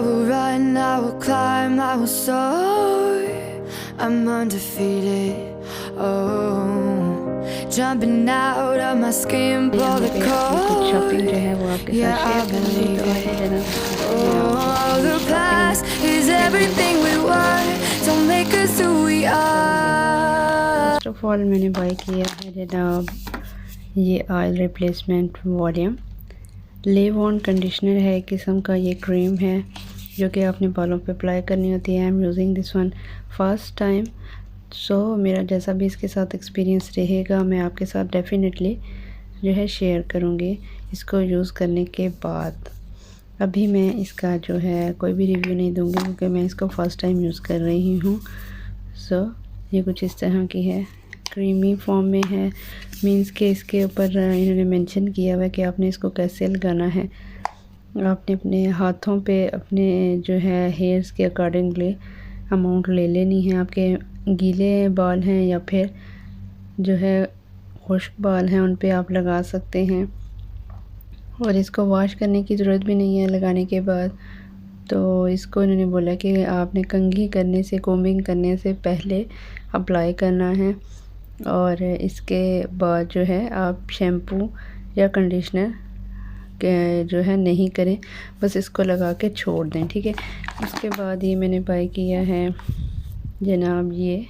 will run, I will climb, I will soar. I'm undefeated. Oh, jumping out of my skin, pull the cord. Yeah, I believe it. Oh, the past is everything we were. Don't make us who we are. First of all मैंने bye किया है जनाब ये oil replacement volume live on conditioner है एक किस्म का। ये क्रीम है जो कि आपने बालों पे अप्लाई करनी होती है। I am using this one first time, so मेरा जैसा भी इसके साथ एक्सपीरियंस रहेगा मैं आपके साथ डेफिनेटली जो है शेयर करूँगी इसको यूज़ करने के बाद। अभी मैं इसका जो है कोई भी रिव्यू नहीं दूँगी क्योंकि मैं इसको फ़र्स्ट टाइम यूज़ कर रही हूँ। सो ये कुछ इस तरह की है, क्रीमी फॉर्म में है। मींस के इसके ऊपर इन्होंने मेंशन किया हुआ है कि आपने इसको कैसे लगाना है। आपने अपने हाथों पे अपने जो है हेयर्स के अकॉर्डिंगली अमाउंट ले लेनी है। आपके गीले बाल हैं या फिर जो है खुश्क बाल हैं उन पे आप लगा सकते हैं और इसको वॉश करने की ज़रूरत भी नहीं है लगाने के बाद। तो इसको इन्होंने बोला कि आपने कंघी करने से कोम्बिंग करने से पहले अप्लाई करना है और इसके बाद जो है आप शैम्पू या कंडीशनर जो है नहीं करें, बस इसको लगा के छोड़ दें, ठीक है। उसके बाद ये मैंने बाय किया है जनाब ये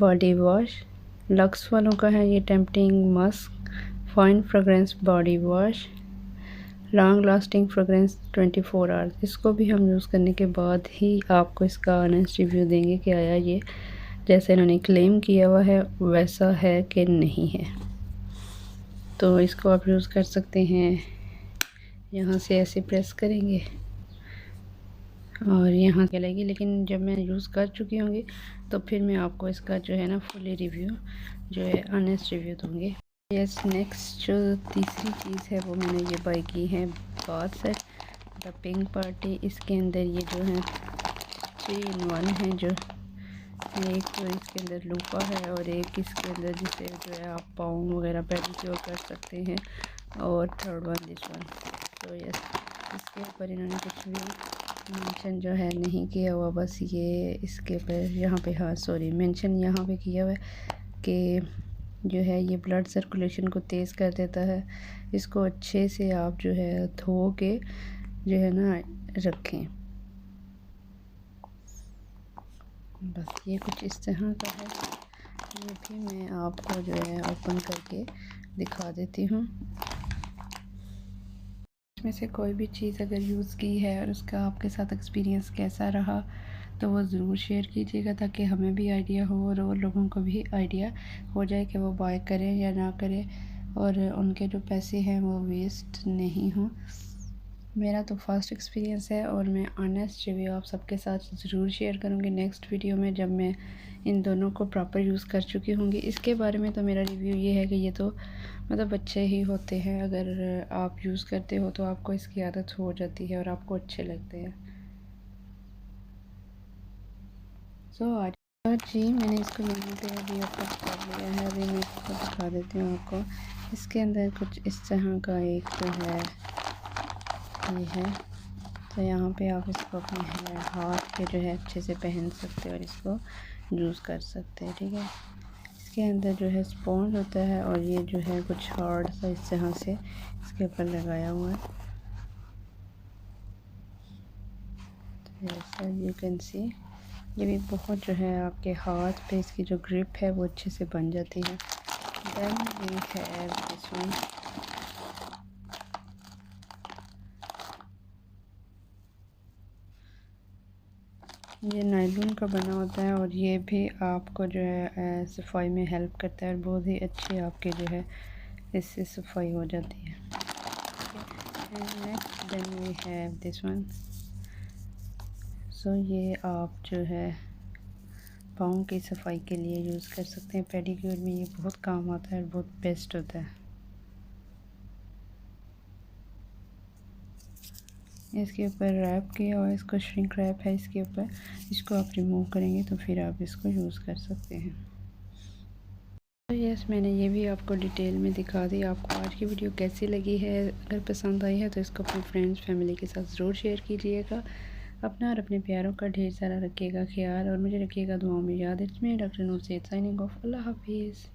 बॉडी वॉश लक्स वालों का है। ये tempting Musk fine fragrance body wash long lasting fragrance 24 hours. इसको भी हम यूज़ करने के बाद ही आपको इसका ऑनेस्ट रिव्यू देंगे कि आया ये जैसे इन्होंने क्लेम किया हुआ है वैसा है कि नहीं है। तो इसको आप यूज़ कर सकते हैं। यहाँ से ऐसे प्रेस करेंगे और यहाँ चलेगी, लेकिन जब मैं यूज़ कर चुकी होंगी तो फिर मैं आपको इसका जो है ना फुली रिव्यू जो है ऑनेस्ट रिव्यू दूँगी। यस, नेक्स्ट जो तीसरी चीज़ है वो मैंने ये बाय की है bath set the pink party. इसके अंदर ये जो है 3 in 1 है, जो एक तो इसके अंदर लूपा है और एक इसके अंदर जिसे जो है आप पाँव वगैरह पेडिक्योर कर सकते हैं और थर्ड वन दिस वन। तो यस, इसके ऊपर इन्होंने कुछ भी मेंशन जो है नहीं किया हुआ, बस ये इसके ऊपर यहाँ पे हाँ सॉरी मेंशन यहाँ पे किया हुआ है कि जो है ये ब्लड सर्कुलेशन को तेज़ कर देता है। इसको अच्छे से आप जो है धो के जो है ना रखें। बस ये कुछ इस तरह का है। ये भी मैं आपको जो है ओपन करके दिखा देती हूँ। इसमें से कोई भी चीज़ अगर यूज़ की है और उसका आपके साथ एक्सपीरियंस कैसा रहा तो वो ज़रूर शेयर कीजिएगा ताकि हमें भी आइडिया हो और लोगों को भी आइडिया हो जाए कि वो बाय करें या ना करें और उनके जो पैसे हैं वो वेस्ट नहीं हों। मेरा तो फर्स्ट एक्सपीरियंस है और मैं ऑनेस्ट रिव्यू आप सबके साथ ज़रूर शेयर करूँगी नेक्स्ट वीडियो में जब मैं इन दोनों को प्रॉपर यूज़ कर चुकी होंगी। इसके बारे में तो मेरा रिव्यू ये है कि ये तो मतलब अच्छे ही होते हैं। अगर आप यूज़ करते हो तो आपको इसकी आदत हो जाती है और आपको अच्छे लगते हैं। सो आज जी मैंने इसको यहाँ पे अभी ओपन कर लिया है। अभी मैं इसको दिखा देती हूँ आपको। इसके अंदर कुछ इस तरह का एक जो है ये है, तो यहाँ पे आप इसको अपने हाथ पे जो है अच्छे से पहन सकते हैं और इसको यूज़ कर सकते हैं, ठीक है। इसके अंदर जो है स्पॉन्ज होता है और ये जो है कुछ हार्ड सा इस तरह से इसके ऊपर लगाया हुआ है। जैसा यू कैन सी ये भी बहुत जो है आपके हाथ पे इसकी जो ग्रिप है वो अच्छे से बन जाती है। Then we have this one. ये नायलॉन का बना होता है और ये भी आपको जो है सफाई में हेल्प करता है और बहुत ही अच्छी आपके जो है इससे सफाई हो जाती है। Next then we have this one. So ये आप जो है पाँव की सफाई के लिए यूज़ कर सकते हैं। पेडिक्योर में ये बहुत काम आता है और बहुत बेस्ट होता है। इसके ऊपर रैप किया और इसको श्रिंक रैप है इसके ऊपर। इसको आप रिमूव करेंगे तो फिर आप इसको यूज़ कर सकते हैं। तो यस, मैंने ये भी आपको डिटेल में दिखा दी। आपको आज की वीडियो कैसी लगी है? अगर पसंद आई है तो इसको अपने फ्रेंड्स फैमिली के साथ ज़रूर शेयर कीजिएगा। अपना और अपने प्यारों का ढेर सारा रखिएगा ख्याल और मुझे रखिएगा दुआओं में याद। It's me doctor Noor Syed signing off. अल्लाह हाफिज़।